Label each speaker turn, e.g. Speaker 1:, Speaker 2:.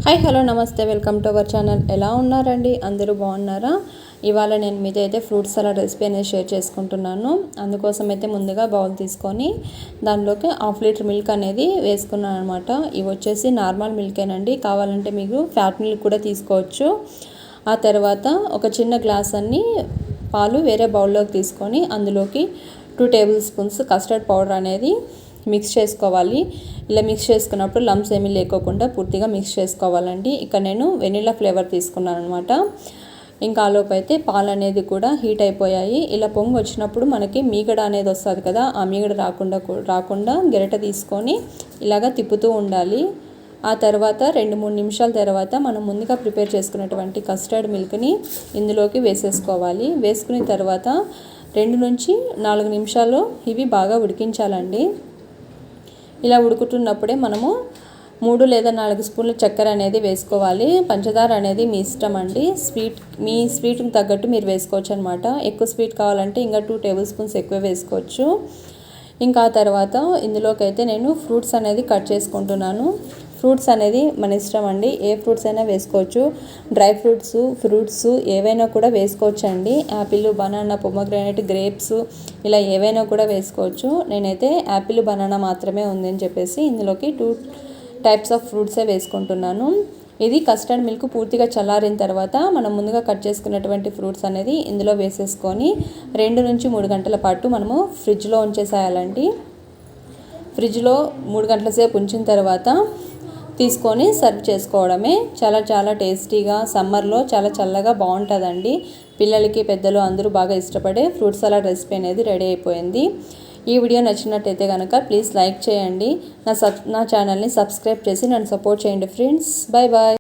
Speaker 1: Hi hello నమస్తే welcome to our channel. ఎలా ఉన్నారండి? అందరూ బాగున్నారా? ఇవాళ నేను మీతో అయితే ఫ్రూట్ సలాడ్ రెసిపీ అనేది షేర్ చేసుకుంటున్నాను. అందుకోసం అయితే ముందుగా బౌల్ తీసుకొని దానిలోకి 1/2 లీటర్ మిల్క్ అనేది వేసుకున్నాను అనమాట. ఇవి వచ్చేసి నార్మల్ మిల్కేనండి, కావాలంటే మీకు ఫ్యాట్ మిల్క్ కూడా తీసుకోవచ్చు. ఆ తర్వాత ఒక చిన్న గ్లాస్ అన్ని పాలు వేరే బౌల్లోకి తీసుకొని అందులోకి 2 టేబుల్ స్పూన్స్ కస్టర్డ్ పౌడర్ అనేది మిక్స్ చేసుకోవాలి. ఇలా మిక్స్ చేసుకున్నప్పుడు లంప్స్ ఏమీ లేకోకుండా పూర్తిగా మిక్స్ చేసుకోవాలండి. ఇక్కడ నేను వెనిలా ఫ్లేవర్ తీసుకున్నాను అనమాట. ఇంకా ఆలోపు అయితే పాలు అనేది కూడా హీట్ అయిపోయాయి. ఇలా పొంగు వచ్చినప్పుడు మనకి మీగడ అనేది వస్తుంది కదా, ఆ మీగడ రాకుండా గెరట తీసుకొని ఇలాగ తిప్పుతూ ఉండాలి. ఆ తర్వాత 2-3 నిమిషాల తర్వాత మనం ముందుగా ప్రిపేర్ చేసుకున్నటువంటి కస్టర్డ్ మిల్క్ని ఇందులోకి వేసేసుకోవాలి. వేసుకున్న తర్వాత 2 నుంచి 4 నిమిషాలు ఇవి బాగా ఉడికించాలండి. ఇలా ఉడుకుతున్నప్పుడే మనము 3 లేదా 4 స్పూన్ల చక్కెర అనేది వేసుకోవాలి. పంచదార అనేది మీ ఇష్టం అండి, మీ స్వీట్కి తగ్గట్టు మీరు వేసుకోవచ్చు అనమాట. ఎక్కువ స్వీట్ కావాలంటే ఇంకా 2 టేబుల్ స్పూన్స్ ఎక్కువ వేసుకోవచ్చు. ఇంకా ఆ తర్వాత ఇందులోకి అయితే నేను ఫ్రూట్స్ అనేది కట్ చేసుకుంటున్నాను. ఫ్రూట్స్ అనేది మన ఇష్టం అండి, ఏ ఫ్రూట్స్ అయినా వేసుకోవచ్చు. డ్రై ఫ్రూట్స్ ఏవైనా కూడా వేసుకోవచ్చు అండి. యాపిల్, బనానా, పొమోగ్రానేట్, గ్రేప్స్ ఇలా ఏవైనా కూడా వేసుకోవచ్చు. నేనైతే యాపిల్, బనానా మాత్రమే ఉందని చెప్పేసి ఇందులోకి 2 టైప్స్ ఆఫ్ ఫ్రూట్సే వేసుకుంటున్నాను. ఇది కస్టర్డ్ మిల్క్ పూర్తిగా చల్లారిన తర్వాత మనం ముందుగా కట్ చేసుకున్నటువంటి ఫ్రూట్స్ అనేది ఇందులో వేసేసుకొని 2 నుంచి 3 గంటల పాటు మనము ఫ్రిడ్జ్లో ఉంచేసేయాలండి. ఫ్రిడ్జ్లో 3 గంటల సేపు ఉంచిన తర్వాత తీసుకొని సర్వ్ చేసుకోవడమే. చాలా టేస్టీగా, సమ్మర్లో చాలా చల్లగా బాగుంటుందండి. పిల్లలకి, పెద్దలు అందరూ బాగా ఇష్టపడే ఫ్రూట్ సలాడ్ రెసిపీ అనేది రెడీ అయిపోయింది. ఈ వీడియో నచ్చినట్టయితే కనుక ప్లీజ్ లైక్ చేయండి. నా ఛానల్ని సబ్స్క్రైబ్ చేసి నన్ను సపోర్ట్ చేయండి ఫ్రెండ్స్. Bye bye.